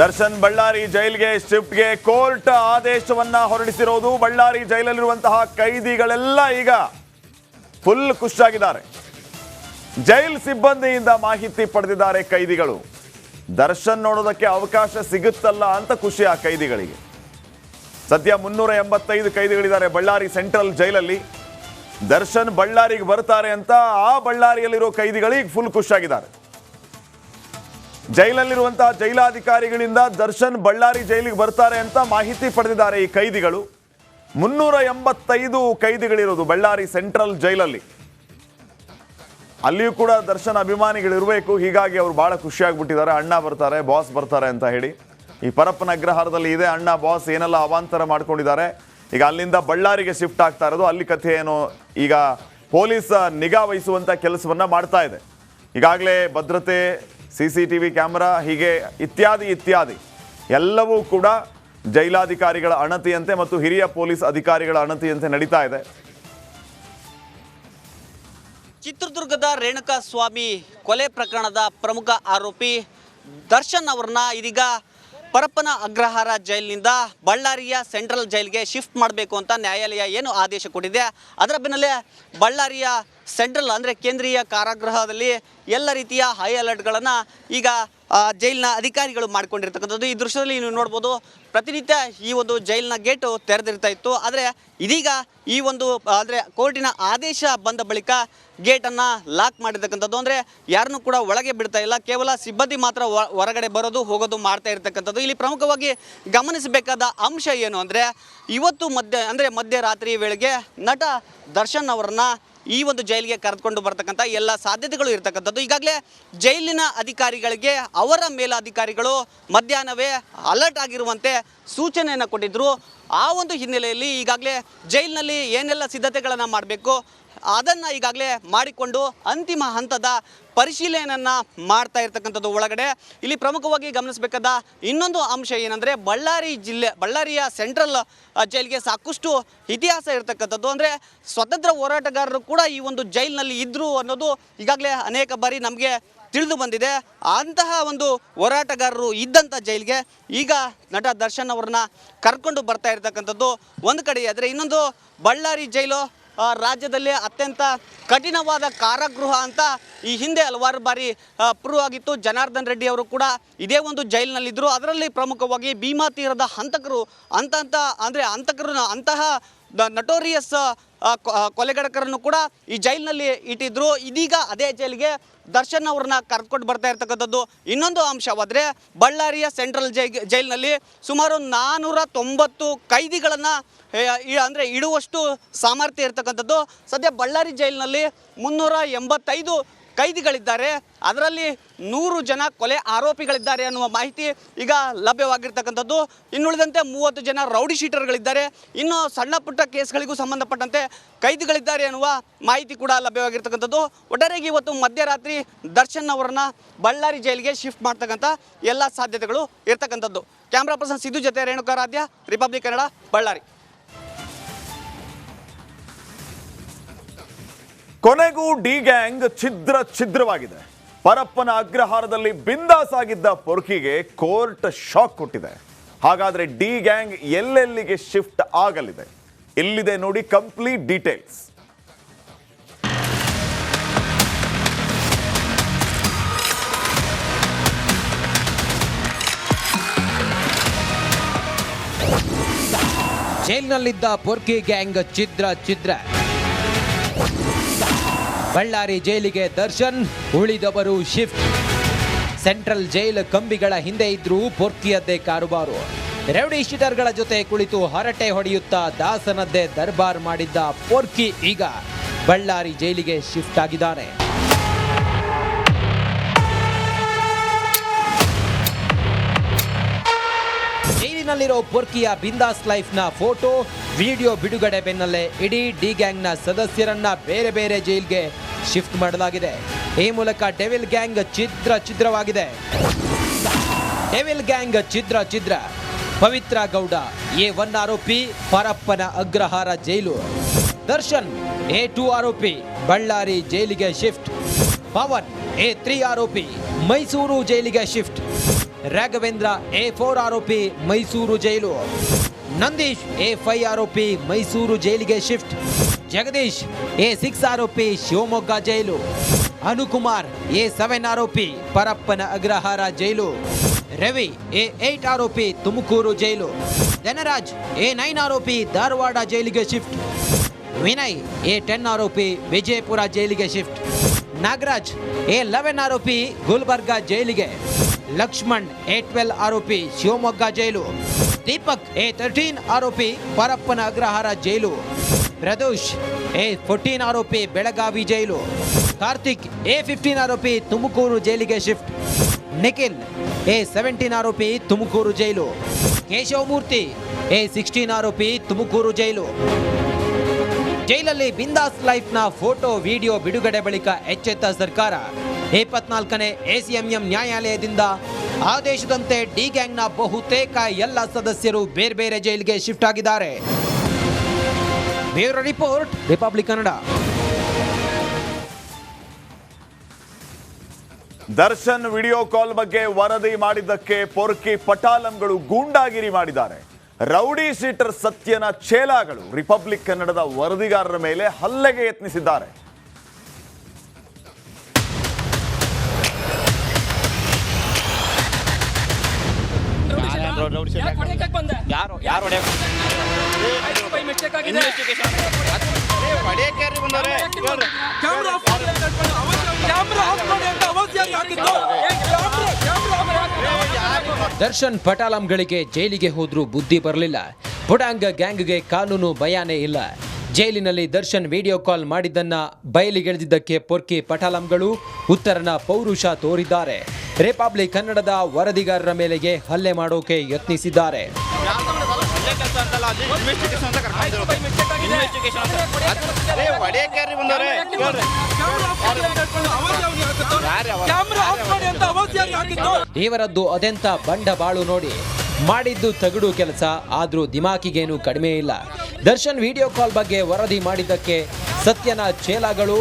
ದರ್ಶನ್ ಬಳ್ಳಾರಿ ಜೈಲ್ಗೆ ಶಿಫ್ಟ್ಗೆ ಕೋರ್ಟ್ ಆದೇಶವನ್ನ ಹೊರಡಿಸಿರೋದು. ಬಳ್ಳಾರಿ ಜೈಲಲ್ಲಿರುವಂತಹ ಕೈದಿಗಳೆಲ್ಲ ಈಗ ಫುಲ್ ಖುಷಿಯಾಗಿದ್ದಾರೆ. ಜೈಲ್ ಸಿಬ್ಬಂದಿಯಿಂದ ಮಾಹಿತಿ ಪಡೆದಿದ್ದಾರೆ ಕೈದಿಗಳು. ದರ್ಶನ್ ನೋಡೋದಕ್ಕೆ ಅವಕಾಶ ಸಿಗುತ್ತಲ್ಲ ಅಂತ ಖುಷಿ ಆ ಕೈದಿಗಳಿಗೆ. ಸದ್ಯ 385 ಕೈದಿಗಳಿದ್ದಾರೆ ಬಳ್ಳಾರಿ ಸೆಂಟ್ರಲ್ ಜೈಲಲ್ಲಿ. ದರ್ಶನ್ ಬಳ್ಳಾರಿಗೆ ಬರ್ತಾರೆ ಅಂತ ಆ ಬಳ್ಳಾರಿಯಲ್ಲಿರೋ ಕೈದಿಗಳಿಗೆ ಫುಲ್ ಖುಷಿಯಾಗಿದ್ದಾರೆ. ಜೈಲಲ್ಲಿರುವಂತಹ ಜೈಲಾಧಿಕಾರಿಗಳಿಂದ ದರ್ಶನ್ ಬಳ್ಳಾರಿ ಜೈಲಿಗೆ ಬರ್ತಾರೆ ಅಂತ ಮಾಹಿತಿ ಪಡೆದಿದ್ದಾರೆ ಈ ಕೈದಿಗಳು. 385 ಕೈದಿಗಳಿರೋದು ಬಳ್ಳಾರಿ ಸೆಂಟ್ರಲ್ ಜೈಲಲ್ಲಿ. ಅಲ್ಲಿಯೂ ಕೂಡ ದರ್ಶನ್ ಅಭಿಮಾನಿಗಳಿರಬೇಕು. ಹೀಗಾಗಿ ಅವರು ಬಹಳ ಖುಷಿಯಾಗ್ಬಿಟ್ಟಿದ್ದಾರೆ. ಅಣ್ಣ ಬರ್ತಾರೆ, ಬಾಸ್ ಬರ್ತಾರೆ ಅಂತ ಹೇಳಿ. ಈ ಪರಪ್ಪನ ಅಗ್ರಹಾರದಲ್ಲಿ ಇದೆ, ಅಣ್ಣ ಬಾಸ್ ಏನೆಲ್ಲ ಅವಾಂತರ ಮಾಡ್ಕೊಂಡಿದ್ದಾರೆ. ಈಗ ಅಲ್ಲಿಂದ ಬಳ್ಳಾರಿಗೆ ಶಿಫ್ಟ್ ಆಗ್ತಾ ಇರೋದು. ಅಲ್ಲಿ ಕಥೆ ಏನು, ಈಗ ಪೊಲೀಸ್ ನಿಗಾ ವಹಿಸುವಂಥ ಕೆಲಸವನ್ನ ಮಾಡ್ತಾ ಇದೆ. ಈಗಾಗಲೇ ಭದ್ರತೆ, CCTV ಕ್ಯಾಮೆರಾ, ಹೀಗೆ ಇತ್ಯಾದಿ ಎಲ್ಲವೂ ಕೂಡ ಜೈಲಾಧಿಕಾರಿಗಳ ಅಣತಿಯಂತೆ ಮತ್ತು ಹಿರಿಯ ಪೊಲೀಸ್ ಅಧಿಕಾರಿಗಳ ಅಣತಿಯಂತೆ ನಡೀತಾ ಇದೆ. ಚಿತ್ರದುರ್ಗದ ರೇಣುಕಾ ಸ್ವಾಮಿ ಕೊಲೆ ಪ್ರಕರಣದ ಪ್ರಮುಖ ಆರೋಪಿ ದರ್ಶನ್ ಅವರನ್ನ ಇದೀಗ ಪರಪ್ಪನ ಅಗ್ರಹಾರ ಜೈಲಿನಿಂದ ಬಳ್ಳಾರಿಯ ಸೆಂಟ್ರಲ್ ಜೈಲ್ಗೆ ಶಿಫ್ಟ್ ಮಾಡಬೇಕು ಅಂತ ನ್ಯಾಯಾಲಯ ಏನು ಆದೇಶ ಕೊಟ್ಟಿದೆ, ಅದರ ಬೆನ್ನಲ್ಲೇ ಬಳ್ಳಾರಿಯ ಸೆಂಟ್ರಲ್ ಅಂದರೆ ಕೇಂದ್ರೀಯ ಕಾರಾಗೃಹದಲ್ಲಿ ಎಲ್ಲ ರೀತಿಯ ಹೈ ಅಲರ್ಟ್ಗಳನ್ನು ಈಗ ಜೈಲಿನ ಅಧಿಕಾರಿಗಳು ಮಾಡಿಕೊಂಡಿರ್ತಕ್ಕಂಥದ್ದು. ಈ ದೃಶ್ಯದಲ್ಲಿ ನೀವು ನೋಡ್ಬೋದು, ಪ್ರತಿನಿತ್ಯ ಈ ಒಂದು ಜೈಲಿನ ಗೇಟು ತೆರೆದಿರ್ತಾ ಇತ್ತು. ಆದರೆ ಇದೀಗ ಈ ಒಂದು ಅಂದರೆ ಕೋರ್ಟಿನ ಆದೇಶ ಬಂದ ಬಳಿಕ ಗೇಟನ್ನು ಲಾಕ್ ಮಾಡಿರ್ತಕ್ಕಂಥದ್ದು. ಅಂದರೆ ಯಾರನ್ನೂ ಕೂಡ ಒಳಗೆ ಬಿಡ್ತಾ ಇಲ್ಲ, ಕೇವಲ ಸಿಬ್ಬಂದಿ ಮಾತ್ರ ಹೊರಗಡೆ ಬರೋದು ಹೋಗೋದು ಮಾಡ್ತಾ ಇರ್ತಕ್ಕಂಥದ್ದು. ಇಲ್ಲಿ ಪ್ರಮುಖವಾಗಿ ಗಮನಿಸಬೇಕಾದ ಅಂಶ ಏನು ಅಂದರೆ, ಇವತ್ತು ಮಧ್ಯರಾತ್ರಿ ವೇಳೆಗೆ ನಟ ದರ್ಶನ್ ಅವರನ್ನ ಈ ಒಂದು ಜೈಲಿಗೆ ಕರೆದುಕೊಂಡು ಬರ್ತಕ್ಕಂಥ ಎಲ್ಲ ಸಾಧ್ಯತೆಗಳು ಇರ್ತಕ್ಕಂಥದ್ದು. ಈಗಾಗಲೇ ಜೈಲಿನ ಅಧಿಕಾರಿಗಳಿಗೆ ಅವರ ಮೇಲಾಧಿಕಾರಿಗಳು ಮಧ್ಯಾಹ್ನವೇ ಅಲರ್ಟ್ ಆಗಿರುವಂತೆ ಸೂಚನೆಯನ್ನು ಕೊಟ್ಟಿದ್ದರು. ಆ ಒಂದು ಹಿನ್ನೆಲೆಯಲ್ಲಿ ಈಗಾಗಲೇ ಜೈಲಿನಲ್ಲಿ ಏನೆಲ್ಲ ಸಿದ್ಧತೆಗಳನ್ನು ಮಾಡಬೇಕು ಅದನ್ನು ಈಗಾಗಲೇ ಮಾಡಿಕೊಂಡು ಅಂತಿಮ ಹಂತದ ಪರಿಶೀಲನೆಯನ್ನು ಮಾಡ್ತಾ ಇರ್ತಕ್ಕಂಥದ್ದು. ಒಳಗಡೆ ಇಲ್ಲಿ ಪ್ರಮುಖವಾಗಿ ಗಮನಿಸಬೇಕಾದ ಇನ್ನೊಂದು ಅಂಶ ಏನಂದರೆ, ಬಳ್ಳಾರಿಯ ಸೆಂಟ್ರಲ್ ಜೈಲಿಗೆ ಸಾಕಷ್ಟು ಇತಿಹಾಸ ಇರತಕ್ಕಂಥದ್ದು. ಅಂದರೆ ಸ್ವತಂತ್ರ ಹೋರಾಟಗಾರರು ಕೂಡ ಈ ಒಂದು ಜೈಲಿನಲ್ಲಿ ಇದ್ದರು ಅನ್ನೋದು ಈಗಾಗಲೇ ಅನೇಕ ಬಾರಿ ನಮಗೆ ತಿಳಿದು ಬಂದಿದೆ. ಅಂತಹ ಒಂದು ಹೋರಾಟಗಾರರು ಇದ್ದಂಥ ಜೈಲಿಗೆ ಈಗ ನಟ ದರ್ಶನ್ ಅವ್ರನ್ನ ಕರ್ಕೊಂಡು ಬರ್ತಾ ಇರ್ತಕ್ಕಂಥದ್ದು ಒಂದು ಕಡೆ. ಆದರೆ ಇನ್ನೊಂದು, ಬಳ್ಳಾರಿ ಜೈಲು ರಾಜ್ಯದಲ್ಲಿ ಅತ್ಯಂತ ಕಠಿಣವಾದ ಕಾರಾಗೃಹ ಅಂತ ಈ ಹಿಂದೆ ಹಲವಾರು ಬಾರಿ ಪ್ರೂವ್ ಆಗಿತ್ತು. ಜನಾರ್ದನ್ ರೆಡ್ಡಿ ಅವರು ಕೂಡ ಇದೇ ಒಂದು ಜೈಲಿನಲ್ಲಿದ್ದರು. ಅದರಲ್ಲಿ ಪ್ರಮುಖವಾಗಿ ಭೀಮಾ ತೀರದ ಅಂತಹ ನಟೋರಿಯಸ್ ಕೊಲೆಗಡಕರನ್ನು ಕೂಡ ಈ ಜೈಲಿನಲ್ಲಿ ಇಟ್ಟಿದ್ರು. ಇದೀಗ ಅದೇ ಜೈಲಿಗೆ ದರ್ಶನ್ ಅವ್ರನ್ನ ಕರೆದುಕೊಂಡು ಬರ್ತಾ ಇರ್ತಕ್ಕಂಥದ್ದು. ಇನ್ನೊಂದು ಅಂಶವಾದರೆ, ಬಳ್ಳಾರಿಯ ಸೆಂಟ್ರಲ್ ಜೈಲಿನಲ್ಲಿ ಸುಮಾರು 490 ಕೈದಿಗಳನ್ನು ಅಂದರೆ ಇಡುವಷ್ಟು ಸಾಮರ್ಥ್ಯ ಇರ್ತಕ್ಕಂಥದ್ದು. ಸದ್ಯ ಬಳ್ಳಾರಿ ಜೈಲಿನಲ್ಲಿ 385 ಕೈದಿಗಳಿದ್ದಾರೆ. ಅದರಲ್ಲಿ 100 ಜನ ಕೊಲೆ ಆರೋಪಿಗಳಿದ್ದಾರೆ ಅನ್ನುವ ಮಾಹಿತಿ ಈಗ ಲಭ್ಯವಾಗಿರ್ತಕ್ಕಂಥದ್ದು. ಇನ್ನುಳಿದಂತೆ 30 ಜನ ರೌಡಿ ಶೀಟರ್ಗಳಿದ್ದಾರೆ. ಇನ್ನು ಸಣ್ಣ ಪುಟ್ಟ ಕೇಸ್ಗಳಿಗೂ ಸಂಬಂಧಪಟ್ಟಂತೆ ಕೈದಿಗಳಿದ್ದಾರೆ ಅನ್ನುವ ಮಾಹಿತಿ ಕೂಡ ಲಭ್ಯವಾಗಿರ್ತಕ್ಕಂಥದ್ದು. ಒಟ್ಟಾರೆಯಾಗಿ ಇವತ್ತು ಮಧ್ಯರಾತ್ರಿ ದರ್ಶನ್ ಅವರನ್ನ ಬಳ್ಳಾರಿ ಜೈಲಿಗೆ ಶಿಫ್ಟ್ ಮಾಡ್ತಕ್ಕಂಥ ಎಲ್ಲ ಸಾಧ್ಯತೆಗಳು ಇರ್ತಕ್ಕಂಥದ್ದು. ಕ್ಯಾಮ್ರಾ ಪರ್ಸನ್ ಸಿದ್ದು ಜೊತೆ ರೇಣುಕಾ ರಾಧ್ಯ, ರಿಪಬ್ಲಿಕ್ ಕನ್ನಡ, ಬಳ್ಳಾರಿ. ಕೊನೆಗೂ ಡಿ ಗ್ಯಾಂಗ್ ಛಿದ್ರವಾಗಿದೆ. ಪರಪ್ಪನ ಅಗ್ರಹಾರದಲ್ಲಿ ಬಿಂದಾಸ್ ಆಗಿದ್ದ ಪೊರ್ಕಿಗೆ ಕೋರ್ಟ್ ಶಾಕ್ ಕೊಟ್ಟಿದೆ. ಹಾಗಾದ್ರೆ ಡಿ ಗ್ಯಾಂಗ್ ಎಲ್ಲೆಲ್ಲಿಗೆ ಶಿಫ್ಟ್ ಆಗಲಿದೆ? ಇಲ್ಲಿದೆ ನೋಡಿ ಕಂಪ್ಲೀಟ್ ಡೀಟೇಲ್ಸ್. ಜೈಲಿನಲ್ಲಿದ್ದ ಪೊರ್ಕಿ ಗ್ಯಾಂಗ್ ಛಿದ್ರ. ಬಳ್ಳಾರಿ ಜೈಲಿಗೆ ದರ್ಶನ್, ಉಳಿದವರು ಶಿಫ್ಟ್. ಸೆಂಟ್ರಲ್ ಜೈಲ್ ಕಂಬಿಗಳ ಹಿಂದೆ ಇದ್ರೂ ಪೊರ್ಕಿಯದ್ದೇ ಕಾರುಬಾರು. ರೌಡಿ ಶೀಟರ್ಗಳ ಜೊತೆ ಕುಳಿತು ಹರಟೆ ಹೊಡೆಯುತ್ತಾ ದಾಸನದ್ದೇ ದರ್ಬಾರ್ ಮಾಡಿದ್ದ ಪೊರ್ಕಿ ಈಗ ಬಳ್ಳಾರಿ ಜೈಲಿಗೆ ಶಿಫ್ಟ್ ಆಗಿದ್ದಾನೆ. ಜೈಲಿನಲ್ಲಿರೋ ಪೊರ್ಕಿಯ ಬಿಂದಾಸ್ ಲೈಫ್ನ ಫೋಟೋ, ವಿಡಿಯೋ ಬಿಡುಗಡೆ ಬೆನ್ನಲ್ಲೇ ಇಡೀ ಡಿ ಗ್ಯಾಂಗ್ನ ಸದಸ್ಯರನ್ನ ಬೇರೆ ಬೇರೆ ಜೈಲ್ಗೆ ಶಿಫ್ಟ್ ಮಾಡಲಾಗಿದೆ. ಈ ಮೂಲಕ ಡೆವಿಲ್ ಗ್ಯಾಂಗ್ ಛಿದ್ರವಾಗಿದೆ. ಡೆವಿಲ್ ಗ್ಯಾಂಗ್ ಛಿದ್ರ. ಪವಿತ್ರ ಗೌಡ A1 ಆರೋಪಿ, ಪರಪ್ಪನ ಅಗ್ರಹಾರ ಜೈಲು. ದರ್ಶನ್ A2 ಆರೋಪಿ, ಬಳ್ಳಾರಿ ಜೈಲಿಗೆ ಶಿಫ್ಟ್. ಪವನ್ A3 ಆರೋಪಿ, ಮೈಸೂರು ಜೈಲಿಗೆ ಶಿಫ್ಟ್. ರಾಘವೇಂದ್ರ A4 ಆರೋಪಿ ಮೈಸೂರು ಜೈಲು. ನಂದೀಶ್ A5 ಆರೋಪಿ ಮೈಸೂರು ಜೈಲಿಗೆ ಶಿಫ್ಟ್. ಜಗದೀಶ್ A6 ಆರೋಪಿ ಶಿವಮೊಗ್ಗ ಜೈಲು. ಅನುಕುಮಾರ್ A7 ಆರೋಪಿ ಪರಪ್ಪನ ಅಗ್ರಹಾರ ಜೈಲು. ರವಿ A8 ಆರೋಪಿ ತುಮಕೂರು ಜೈಲು. ಧನರಾಜ್ A9 ಆರೋಪಿ ಧಾರವಾಡ ಜೈಲಿಗೆ ಶಿಫ್ಟ್. ವಿನಯ್ A10 ಆರೋಪಿ ವಿಜಯಪುರ ಜೈಲಿಗೆ ಶಿಫ್ಟ್. ನಾಗರಾಜ್ A11 ಆರೋಪಿ ಗುಲ್ಬರ್ಗಾ ಜೈಲಿಗೆ. ಲಕ್ಷ್ಮಣ್ A12 ಆರೋಪಿ ಶಿವಮೊಗ್ಗ ಜೈಲು. ದೀಪಕ್ A13 ಆರೋಪಿ ಪರಪ್ಪನ ಅಗ್ರಹಾರ ಜೈಲು. ಪ್ರದೋಷ್ A14 ಆರೋಪಿ ಬೆಳಗಾವಿ ಜೈಲು. ಕಾರ್ತಿಕ್ A15 ಆರೋಪಿ ತುಮಕೂರು ಜೈಲಿಗೆ ಶಿಫ್ಟ್. ನಿಖಿಲ್ A17 ಆರೋಪಿ ತುಮಕೂರು ಜೈಲು. ಕೇಶವಮೂರ್ತಿ A16 ಆರೋಪಿ ತುಮಕೂರು ಜೈಲು. ಜೈಲಲ್ಲಿ ಬಿಂದಾಸ್ ಲೈಫ್ನ ಫೋಟೋ ವಿಡಿಯೋ ಬಿಡುಗಡೆ ಬಳಿಕ ಎಚ್ಚೆತ್ತ ಸರ್ಕಾರ 24ನೇ ACMM ನ್ಯಾಯಾಲಯದಿಂದ ಆದೇಶದಂತೆ ಡಿ ಗ್ಯಾಂಗ್ನ ಬಹುತೇಕ ಎಲ್ಲ ಸದಸ್ಯರು ಬೇರೆ ಬೇರೆ ಜೈಲಿಗೆ ಶಿಫ್ಟ್ ಆಗಿದ್ದಾರೆ. Bureau report, republic Kannada. Darshan video call ಬಗ್ಗೆ ವರದಿ ಮಾಡಿದ್ದಕ್ಕೆ ಪೊರ್ಕಿ ಪಟಾಲಂಗಳು ಗೂಂಡಾಗಿರಿ ಮಾಡಿದ್ದಾರೆ. ರೌಡಿ ಶೀಟರ್ ಸತ್ಯನ ಚೇಲಾಗಳು ರಿಪಬ್ಲಿಕ್ ಕನ್ನಡದ ವರದಿಗಾರರ ಮೇಲೆ ಹಲ್ಲೆಗೆ ಯತ್ನಿಸಿದ್ದಾರೆ. ದರ್ಶನ್ ಪಟಾಲಂಗಳಿಗೆ ಜೈಲಿಗೆ ಹೋದ್ರೂ ಬುದ್ಧಿ ಬರಲಿಲ್ಲ. ಪುಡಾಂಗ ಗ್ಯಾಂಗ್ಗೆ ಕಾನೂನು ಭಯಾನೇ ಇಲ್ಲ. ಜೈಲಿನಲ್ಲಿ ದರ್ಶನ್ ವಿಡಿಯೋ ಕಾಲ್ ಮಾಡಿದ್ದನ್ನ ಬಯಲಿಗೆಳೆದಿದ್ದಕ್ಕೆ ಪೊರ್ಕಿ ಪಟಾಲಂಗಳು ಉತ್ತರನ ಪೌರುಷ ತೋರಿದ್ದಾರೆ. ರಿಪಬ್ಲಿಕ್ ಕನ್ನಡದ ವರದಿಗಾರರ ಮೇಲೆಗೆ ಹಲ್ಲೆ ಮಾಡೋಕೆ ಯತ್ನಿಸಿದ್ದಾರೆ. ಇವರದ್ದು ಅದೆಂತ ಬಂಡ ಬಾಳು ನೋಡಿ. ಮಾಡಿದ್ದು ತಗಡು ಕೆಲಸ, ಆದ್ರೂ ದಿಮಾಕಿಗೇನು ಕಡಿಮೆ ಇಲ್ಲ. ದರ್ಶನ್ ವಿಡಿಯೋ ಕಾಲ್ ಬಗ್ಗೆ ವರದಿ ಮಾಡಿದ್ದಕ್ಕೆ ಸತ್ಯನ ಚೇಲಾಗಳು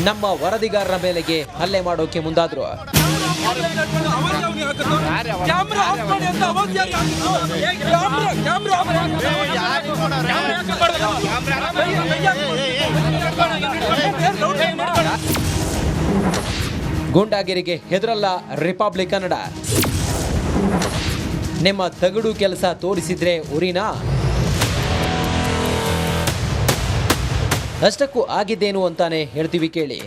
ನಮ್ಮ ವರದಿಗಾರರ ಮೇಲೆಗೆ ಹಲ್ಲೆ ಮಾಡೋಕೆ ಮುಂದಾದ್ರು. ಗೂಂಡಾಗಿರಿಗೆ ಹೆದರಲ್ಲ ರಿಪಬ್ಲಿಕ್ ಕನ್ನಡ. ನಿಮ್ಮ ತಗಡು ಕೆಲಸ ತೋರಿಸಿದ್ರೆ ಉರಿನಾ? ಅಷ್ಟಕ್ಕೂ ಆಗಿದ್ದೇನು ಅಂತಾನೆ ಹೇಳ್ತೀವಿ ಕೇಳಿ.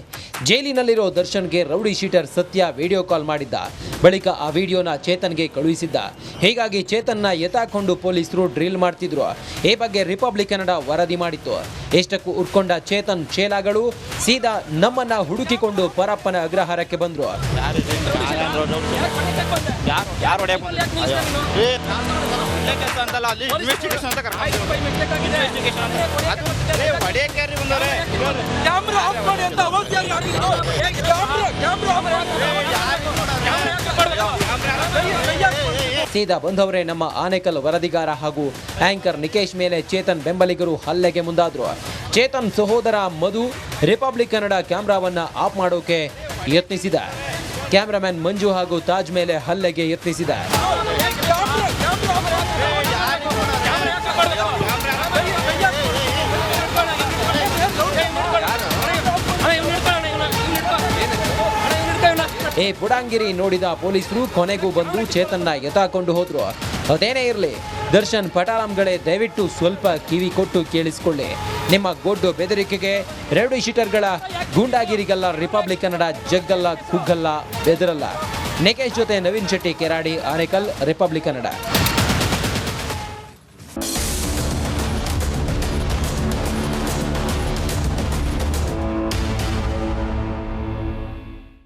ಜೈಲಿನಲ್ಲಿರೋ ದರ್ಶನ್ಗೆ ರೌಡಿ ಶೀಟರ್ ಸತ್ಯ ವಿಡಿಯೋ ಕಾಲ್ ಮಾಡಿದ್ದ. ಬಳಿಕ ಆ ವಿಡಿಯೋನ ಚೇತನ್ಗೆ ಕಳುಹಿಸಿದ್ದ. ಹೀಗಾಗಿ ಚೇತನ್ನ ಎತ್ತಾಕೊಂಡು ಪೊಲೀಸರು ಡ್ರಿಲ್ ಮಾಡ್ತಿದ್ರು. ಈ ಬಗ್ಗೆ ರಿಪಬ್ಲಿಕ್ ಕನ್ನಡ ವರದಿ ಮಾಡಿತ್ತು. ಎಷ್ಟಕ್ಕೂ ಉಟ್ಕೊಂಡ ಚೇತನ್ ಚೇಲಾಗಳು ಸೀದಾ ನಮ್ಮನ್ನ ಹುಡುಕಿಕೊಂಡು ಪರಪ್ಪನ ಅಗ್ರಹಾರಕ್ಕೆ ಬಂದ್ರು. ಸೀದಾ ಬಂದವರೇ ನಮ್ಮ ಆನೇಕಲ್ ವರದಿಗಾರ ಹಾಗೂ ಆಂಕರ್ ನಿಕೇಶ್ ಮೇಲೆ ಚೇತನ್ ಬೆಂಬಲಿಗರು ಹಲ್ಲೆಗೆ ಮುಂದಾದ್ರು. ಚೇತನ್ ಸಹೋದರ ಮಧು ರಿಪಬ್ಲಿಕ್ ಕನ್ನಡ ಕ್ಯಾಮ್ರಾವನ್ನ ಆಫ್ ಮಾಡೋಕೆ ಯತ್ನಿಸಿದ. ಕ್ಯಾಮ್ರಾಮನ್ ಮಂಜು ಹಾಗೂ ತಾಜ್ ಮೇಲೆ ಹಲ್ಲೆಗೆ ಯತ್ನಿಸಿದ. ಈ ಪುಡಾಂಗಿರಿ ನೋಡಿದ ಪೊಲೀಸರು ಕೊನೆಗೂ ಬಂದು ಚೇತನ್ನ ಎತ್ತಾಕೊಂಡು ಹೋದ್ರು. ಅದೇನೇ ಇರಲಿ, ದರ್ಶನ್ ಪಟಾಲಂಗಳೇ ದಯವಿಟ್ಟು ಸ್ವಲ್ಪ ಕಿವಿ ಕೊಟ್ಟು ಕೇಳಿಸಿಕೊಳ್ಳಿ. ನಿಮ್ಮ ಗೊಡ್ಡು ಬೆದರಿಕೆಗೆ ರೌಡಿ ಶೀಟರ್ಗಳ ಗೂಂಡಾಗಿರಿಗಲ್ಲ ರಿಪಬ್ಲಿಕ್ ಕನ್ನಡ ಜಗ್ಗಲ್ಲ, ಕುಗ್ಗಲ್ಲ, ಬೆದರಲ್ಲ. ನಿಕೇಶ್ ಜೊತೆ ನವೀನ್ ಶೆಟ್ಟಿ, ಕೆರಾಡಿ, ಆನೇಕಲ್, ರಿಪಬ್ಲಿಕ್ ಕನ್ನಡ.